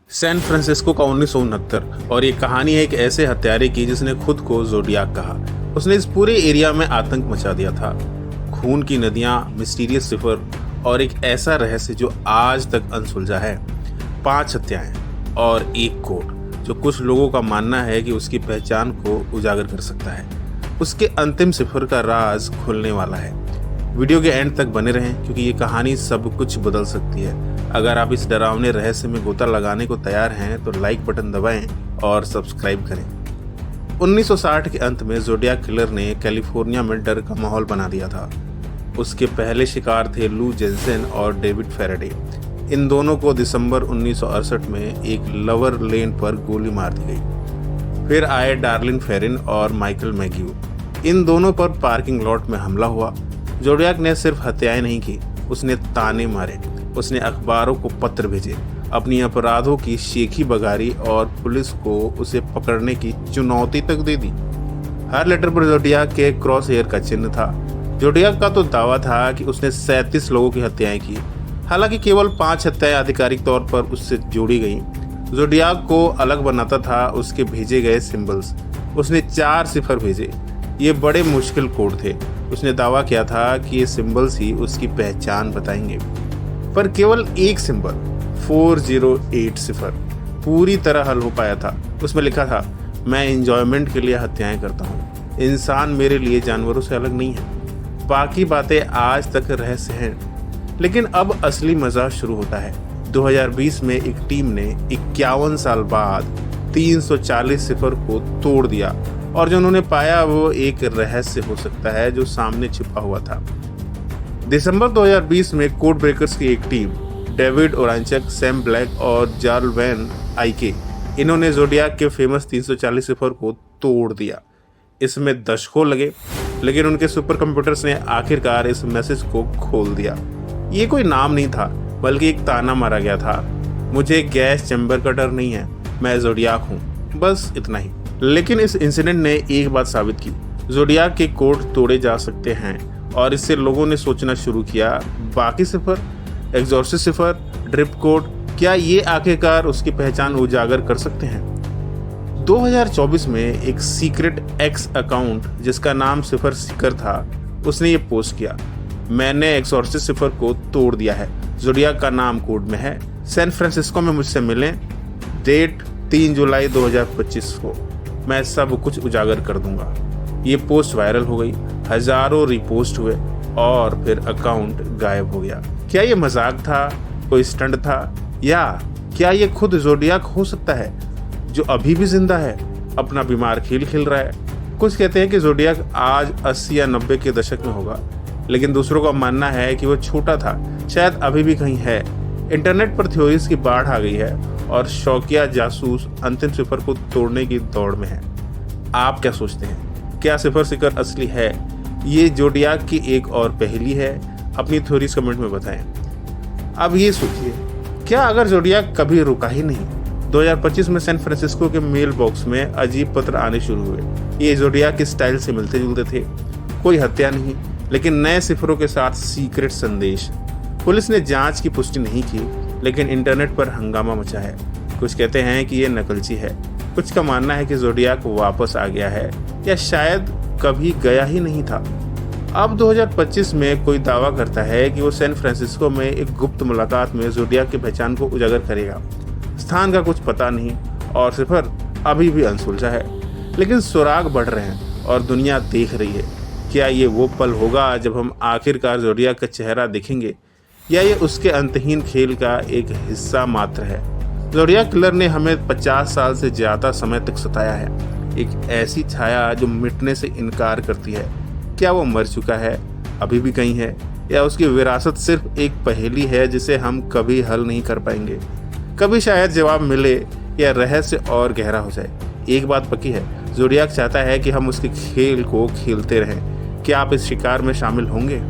San Francisco का 1969 और ये कहानी है एक ऐसे हत्यारे की जिसने खुद को जोडियाक कहा। उसने इस पूरे एरिया में आतंक मचा दिया था। खून की नदियां, मिस्टीरियस सिफर और एक ऐसा रहस्य जो आज तक अनसुलझा है। 5 हत्याएं और एक कोड जो कुछ लोगों का मानना है कि उसकी पहचान को उजागर कर सकता है। उसके अंतिम सिफर का राज खुलने वाला है। वीडियो के एंड तक बने रहें क्योंकि ये कहानी सब कुछ बदल सकती है। अगर आप इस डरावने रहस्य में गोता लगाने को तैयार हैं तो लाइक बटन दबाएं और सब्सक्राइब करें। 1960 के अंत में जोडियाक किलर ने कैलिफोर्निया में डर का माहौल बना दिया था। उसके पहले शिकार थे लू जेंसेन और डेविड फेराडे। इन दोनों को दिसंबर 1968 में एक लवर लेन पर गोली मार दी गई। फिर आए डार्लिन फेरिन और माइकल मैग्यू। इन दोनों पर पार्किंग लॉट में हमला हुआ। जोडियाक ने सिर्फ हत्याएं नहीं की, उसने ताने मारे, उसने अखबारों को पत्र भेजे, अपनी अपराधों की शेखी बगारी और पुलिस को उसे पकड़ने की चुनौती तक दे दी। हर लेटर पर जोडियाक के क्रॉस हेयर का चिन्ह था। जोडियाक का तो दावा था कि उसने 37 लोगों की हत्याएं की, हालांकि केवल 5 हत्याएं आधिकारिक तौर पर उससे जोड़ी गईं। जोडियाक को अलग बनाता था उसके भेजे गए सिंबल्स। उसने 4 सिफर भेजे। ये बड़े मुश्किल कोड थे। उसने दावा किया था कि ये सिंबल्स ही उसकी पहचान बताएंगे, पर केवल एक सिंबल 408 सिफर पूरी तरह हल हो पाया था। उसमें लिखा था, मैं एंजॉयमेंट के लिए हत्याएं करता हूँ। इंसान मेरे लिए जानवरों से अलग नहीं है। बाकी बातें आज तक रहस्य हैं, लेकिन अब असली मजा शुरू होता है। 2020 में एक टीम ने 51 साल बाद 340 सिफर को तोड़ दिया और जो उन्होंने पाया वो एक रहस्य हो सकता है जो सामने छिपा हुआ था। दिसंबर 2020 में कोड ब्रेकर्स की एक टीम, डेविड ओरांचक, सैम ब्लैक और जार्ल वैन आइके, इन्होंने जोडियाक के फेमस 340 सिफर को तोड़ दिया। इसमें दशकों लगे, लेकिन उनके सुपर कंप्यूटर्स ने आखिरकार इस मैसेज को खोल दिया। ये कोई नाम नहीं था, बल्कि एक ताना मारा गया था। मुझे गैस चैम्बर का डर नहीं है, मैं जोडियाक हूँ, बस इतना ही। लेकिन इस इंसिडेंट ने एक बात साबित की, जोडियाक के कोड तोड़े जा सकते हैं, और इससे लोगों ने सोचना शुरू किया, बाकी सिफर, एग्जॉर्सिस्ट सिफर, ड्रिप कोड, क्या ये आखिरकार उसकी पहचान उजागर कर सकते हैं? 2024 में एक सीक्रेट एक्स अकाउंट जिसका नाम सिफर सीकर था, उसने ये पोस्ट किया, मैंने एग्जॉर्सिस्ट सिफर को तोड़ दिया है, जोडियाक का नाम कोड में है, सैन फ्रांसिस्को में मुझसे मिलें, डेट 3 जुलाई 2025 को, मैं सब कुछ उजागर कर दूंगा। ये पोस्ट वायरल हो गई, हजारों रिपोस्ट हुए और फिर अकाउंट गायब हो गया। क्या ये मजाक था, कोई स्टंट था, या क्या ये खुद जोडियाक हो सकता है जो अभी भी जिंदा है, अपना बीमार खेल खेल रहा है? कुछ कहते हैं कि जोडियाक आज 80 या 90 के दशक में होगा, लेकिन दूसरों का मानना है कि वो छोटा था, शायद अभी भी कहीं है। इंटरनेट पर थ्योरीज की बाढ़ आ गई है और शौकिया जासूस अंतिम सिफर को तोड़ने की दौड़ में है। आप क्या सोचते हैं? क्या सिफर सीकर असली है? ये जोडियाक की एक और पहेली है। अपनी थ्योरीज कमेंट में बताएं। अब ये सोचिए, क्या अगर जोडियाक कभी रुका ही नहीं? 2025 में सैन फ्रांसिस्को के मेल बॉक्स में अजीब पत्र आने शुरू हुए। ये जोडियाक के स्टाइल से मिलते जुलते थे। कोई हत्या नहीं, लेकिन नए सिफरों के साथ सीक्रेट संदेश। पुलिस ने जांच की पुष्टि नहीं की, लेकिन इंटरनेट पर हंगामा मचा है। कुछ कहते हैं कि ये नकलची है, कुछ का मानना है कि जोडियाक वापस आ गया है, या शायद कभी गया ही नहीं था। अब 2025 में कोई दावा करता है कि वो सैन फ्रांसिस्को में एक गुप्त मुलाकात में जोडियाक की पहचान को उजागर करेगा। स्थान का कुछ पता नहीं और सिफर अभी भी अनसुलझा है, लेकिन सुराग बढ़ रहे हैं और दुनिया देख रही है। क्या ये वो पल होगा जब हम आखिरकार जोडियाक का चेहरा देखेंगे, या ये उसके अंतहीन खेल का एक हिस्सा मात्र है? जोडियाक किलर ने हमें 50 साल से ज्यादा समय तक सताया है, एक ऐसी छाया जो मिटने से इनकार करती है। क्या वो मर चुका है, अभी भी कहीं है, या उसकी विरासत सिर्फ एक पहेली है जिसे हम कभी हल नहीं कर पाएंगे? कभी शायद जवाब मिले या रहस्य और गहरा हो जाए। एक बात पक्की है, जोडियाक चाहता है कि हम उसके खेल को खेलते रहें। क्या आप इस शिकार में शामिल होंगे?